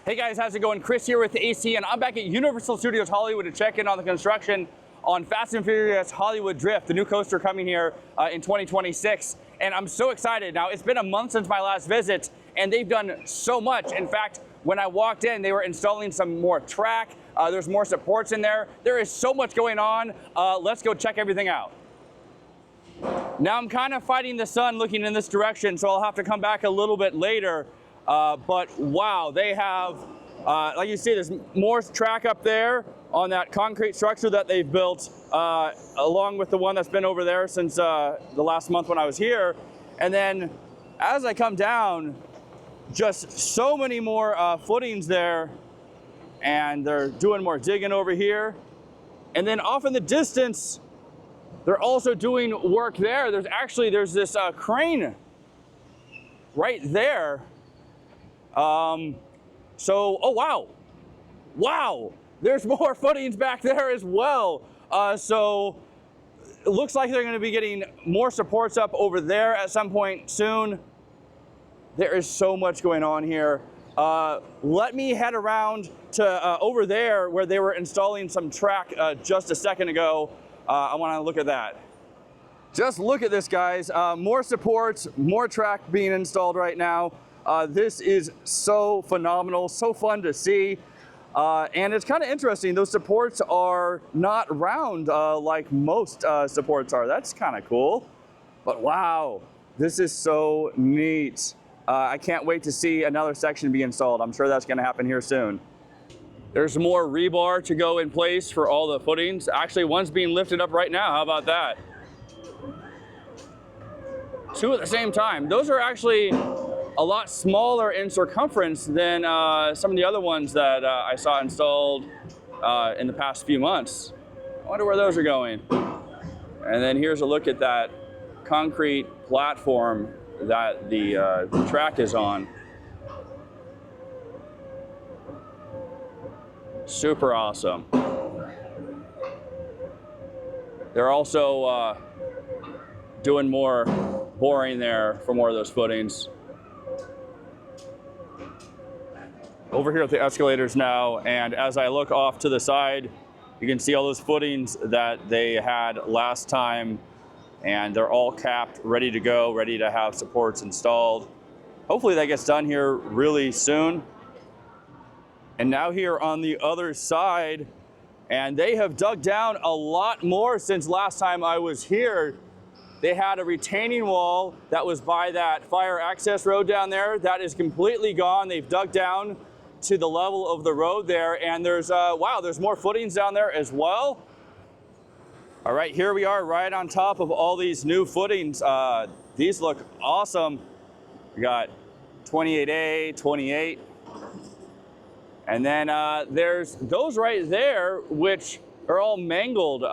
Hey guys, how's it going? Chris here with the AC, and I'm back at Universal Studios Hollywood to check in on the construction on Fast and Furious Hollywood Drift, the new coaster coming here in 2026. And I'm so excited. Now, it's been a month since my last visit, and they've done so much. In fact, when I walked in, they were installing some more track. There's more supports in there. There is so much going on. Let's go check everything out. Now, I'm kind of fighting the sun looking in this direction, so I'll have to come back a little bit later. But wow, they have, like you see, there's more track up there on that concrete structure that they've built, along with the one that's been over there since the last month when I was here. And then as I come down, just so many more footings there, and they're doing more digging over here. And then off in the distance, they're also doing work there. There's this crane right there. Oh wow, there's more footings back there as well. So it looks like they're gonna be getting more supports up over there at some point soon. There is so much going on here. Let me head around to over there where they were installing some track just a second ago. I wanna look at that. Just look at this, guys. More supports, more track being installed right now. This is so phenomenal, so fun to see. And it's kind of interesting, those supports are not round like most supports are. That's kind of cool. But wow, this is so neat. I can't wait to see another section be installed. I'm sure that's gonna happen here soon. There's more rebar to go in place for all the footings. Actually, one's being lifted up right now. How about that? Two at the same time. Those are actually a lot smaller in circumference than some of the other ones that I saw installed in the past few months. I wonder where those are going. And then here's a look at that concrete platform that the track is on. Super awesome. They're also doing more boring there for more of those footings. Over here at the escalators now, and as I look off to the side, you can see all those footings that they had last time, and they're all capped, ready to go, ready to have supports installed. Hopefully that gets done here really soon. And now here on the other side, and they have dug down a lot more since last time I was here. They had a retaining wall that was by that fire access road down there. That is completely gone. They've dug down to the level of the road there, and there's wow, there's more footings down there as well. All right, here we are right on top of all these new footings. These look awesome. We got 28A, 28, and then there's those right there, which are all mangled.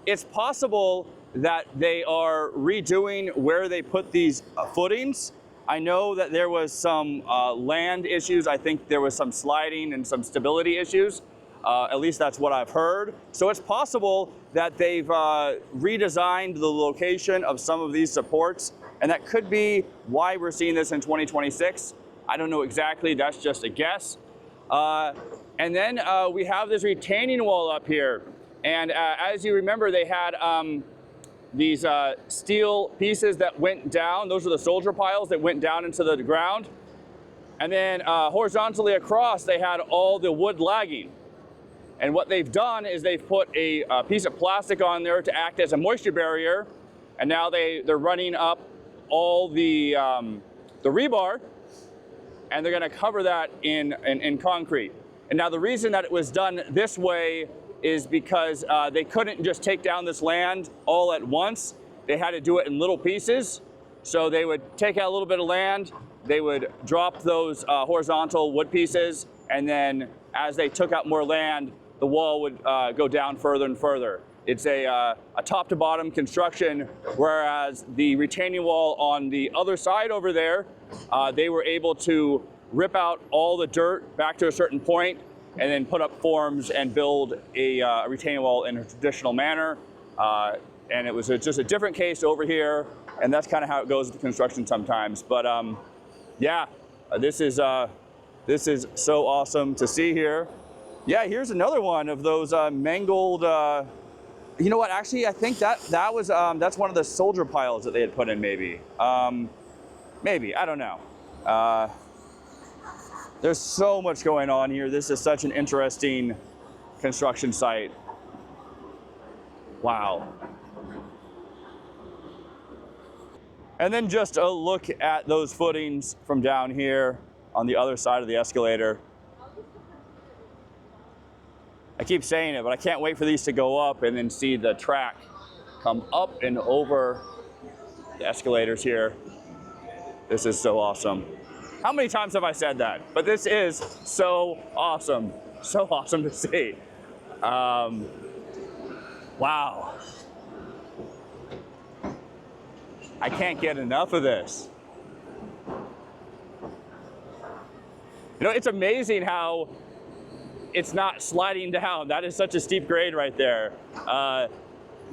It's possible that they are redoing where they put these footings. I know that there was some land issues. I think there was some sliding and some stability issues. At least that's what I've heard. So it's possible that they've redesigned the location of some of these supports, and that could be why we're seeing this in 2026. I don't know exactly, that's just a guess. And then we have this retaining wall up here. And as you remember, they had these steel pieces that went down. Those are the soldier piles that went down into the ground. And then horizontally across, they had all the wood lagging. And what they've done is they've put a piece of plastic on there to act as a moisture barrier. And now they're running up all the rebar, and they're gonna cover that in concrete. And now the reason that it was done this way is because they couldn't just take down this land all at once. They had to do it in little pieces. So they would take out a little bit of land, they would drop those horizontal wood pieces, and then as they took out more land, the wall would go down further and further. It's a top to bottom construction, whereas the retaining wall on the other side over there, they were able to rip out all the dirt back to a certain point, and then put up forms and build a retaining wall in a traditional manner. And it was just a different case over here, and that's kind of how it goes with construction sometimes. But yeah, this is This is so awesome to see here. Yeah, here's another one of those mangled, you know what, actually I think that was, that's one of the soldier piles that they had put in maybe. Maybe, I don't know. There's so much going on here. This is such an interesting construction site. Wow. And then just a look at those footings from down here on the other side of the escalator. I keep saying it, but I can't wait for these to go up and then see the track come up and over the escalators here. This is so awesome. How many times have I said that? But this is so awesome. So awesome to see. Wow. I can't get enough of this. You know, it's amazing how it's not sliding down. That is such a steep grade right there.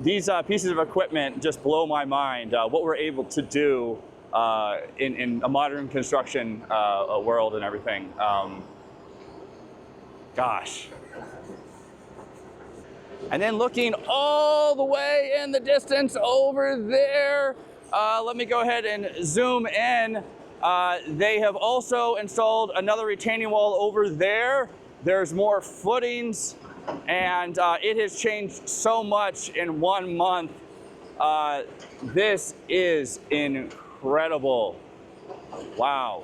These pieces of equipment just blow my mind. What we're able to do in a modern construction world and everything. Gosh. And then looking all the way in the distance over there, let me go ahead and zoom in. They have also installed another retaining wall over there. There's more footings, and it has changed so much in 1 month. This is incredible. Wow.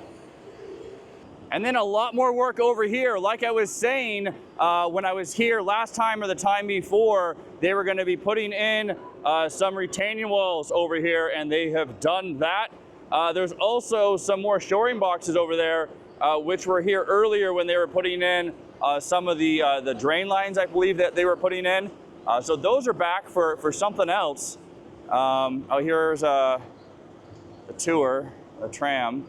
And then a lot more work over here. Like I was saying, when I was here last time or the time before, they were going to be putting in some retaining walls over here, and they have done that. There's also some more shoring boxes over there, which were here earlier when they were putting in some of the drain lines, I believe, that they were putting in. So those are back for something else. Oh, here's a tour, a tram.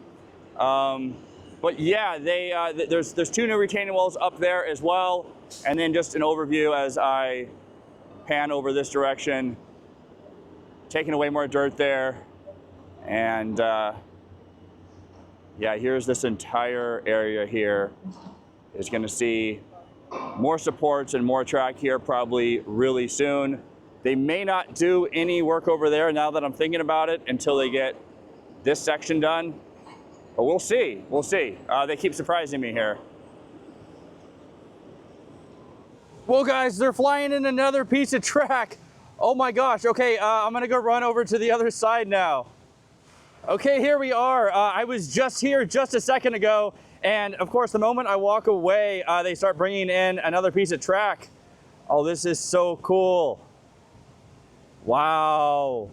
But yeah, there's 2 new retaining walls up there as well. And then just an overview as I pan over this direction, taking away more dirt there. And yeah, here's this entire area here. Is going to see more supports and more track here probably really soon. They may not do any work over there now that I'm thinking about it until they get this section done. But we'll see, we'll see. They keep surprising me here. Well guys, they're flying in another piece of track. Oh my gosh, okay, I'm gonna go run over to the other side now. Okay, here we are. I was just here just a second ago, and of course the moment I walk away, they start bringing in another piece of track. Oh, this is so cool. Wow.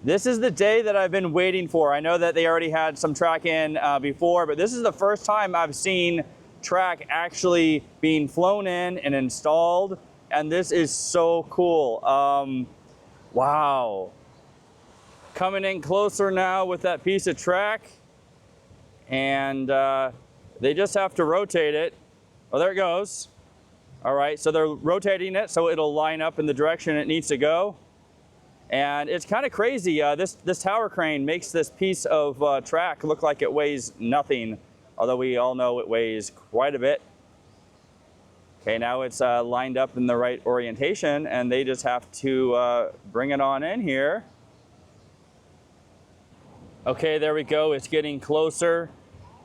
This is the day that I've been waiting for. I know that they already had some track in before, but this is the first time I've seen track actually being flown in and installed, and this is so cool. Wow. Coming in closer now with that piece of track, and they just have to rotate it. Oh, there it goes. All right, so they're rotating it so it'll line up in the direction it needs to go. And it's kind of crazy. This tower crane makes this piece of track look like it weighs nothing, although we all know it weighs quite a bit. Okay, now it's lined up in the right orientation, and they just have to bring it on in here. Okay, there we go. It's getting closer.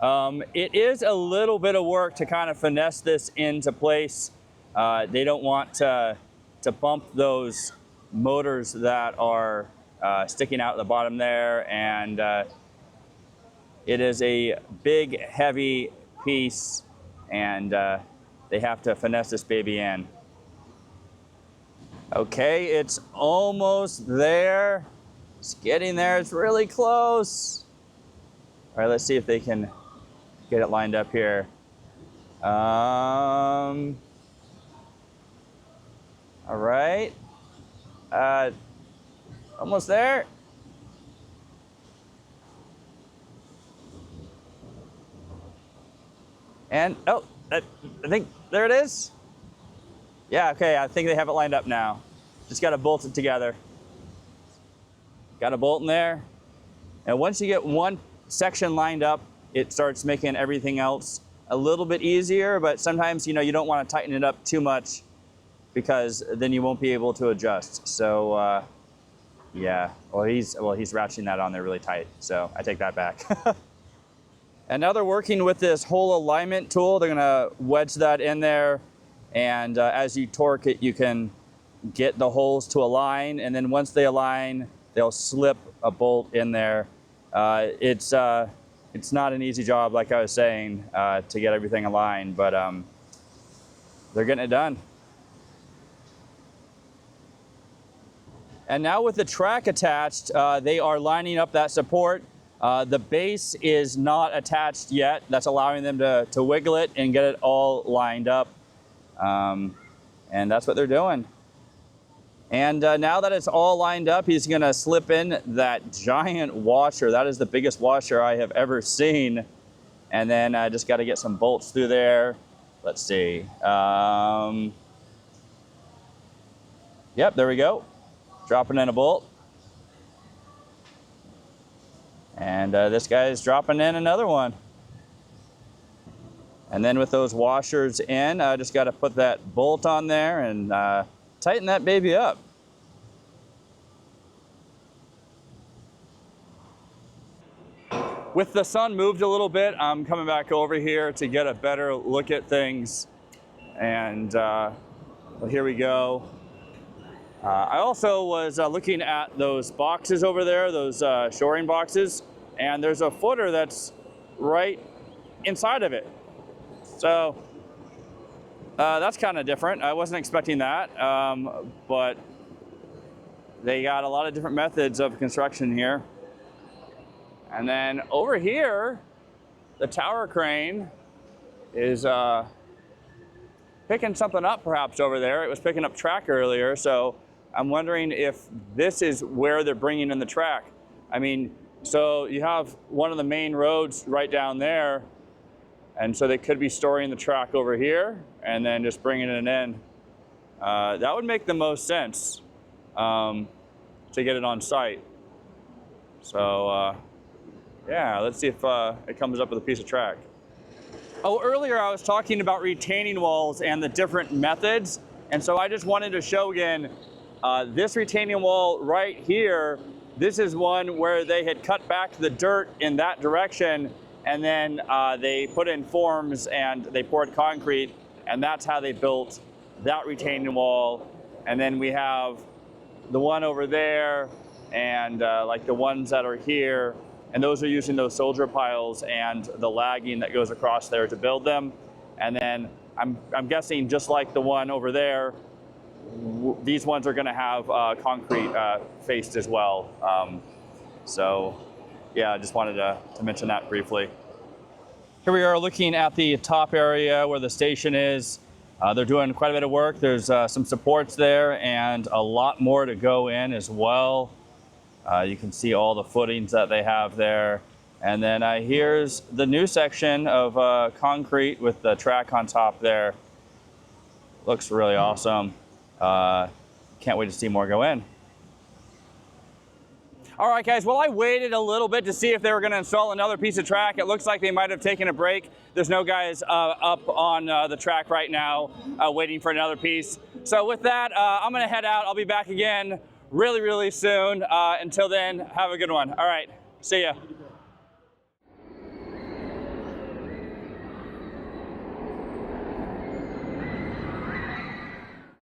It is a little bit of work to kind of finesse this into place. They don't want to bump those motors that are sticking out the bottom there, and it is a big, heavy piece, and they have to finesse this baby in. Okay, it's almost there. It's getting there. It's really close. All right, let's see if they can get it lined up here. All right. Almost there. And, oh, I think there it is. Yeah, okay, I think they have it lined up now. Just got to bolt it together. Got a bolt in there. And once you get one section lined up, it starts making everything else a little bit easier, but sometimes, you know, you don't want to tighten it up too much because then you won't be able to adjust. So yeah, well he's ratcheting that on there really tight, so I take that back. And now they're working with this hole alignment tool. They're gonna wedge that in there, and as you torque it, you can get the holes to align, and then once they align, they'll slip a bolt in there. It's not an easy job, like I was saying, to get everything aligned, but they're getting it done. And now with the track attached, they are lining up that support. The base is not attached yet. That's allowing them to wiggle it and get it all lined up. And that's what they're doing. And now that it's all lined up, he's gonna slip in that giant washer. That is the biggest washer I have ever seen. And then I just gotta get some bolts through there. Let's see. Yep, there we go. Dropping in a bolt. And this guy is dropping in another one. And then with those washers in, I just gotta put that bolt on there and tighten that baby up. With the sun moved a little bit, I'm coming back over here to get a better look at things. And well, here we go. I also was looking at those boxes over there, those shoring boxes, and there's a footer that's right inside of it. So that's kind of different. I wasn't expecting that, but they got a lot of different methods of construction here. And then over here, the tower crane is picking something up perhaps over there. It was picking up track earlier, so I'm wondering if this is where they're bringing in the track. I mean, so you have one of the main roads right down there, and so they could be storing the track over here and then just bringing it in. That would make the most sense to get it on site. So yeah, let's see if it comes up with a piece of track. Oh, earlier I was talking about retaining walls and the different methods, and so I just wanted to show again this retaining wall right here. This is one where they had cut back the dirt in that direction, and then they put in forms and they poured concrete, and that's how they built that retaining wall. And then we have the one over there, and like the ones that are here, and those are using those soldier piles and the lagging that goes across there to build them. And then I'm guessing just like the one over there, these ones are going to have concrete faced as well. So yeah, I just wanted to mention that briefly. Here we are looking at the top area where the station is. They're doing quite a bit of work. There's some supports there and a lot more to go in as well. You can see all the footings that they have there. And then here's the new section of concrete with the track on top there. Looks really awesome. Can't wait to see more go in. All right, guys, well, I waited a little bit to see if they were gonna install another piece of track. It looks like they might have taken a break. There's no guys up on the track right now waiting for another piece. So with that, I'm gonna head out. I'll be back again really, really soon. Until then, have a good one. All right, see ya.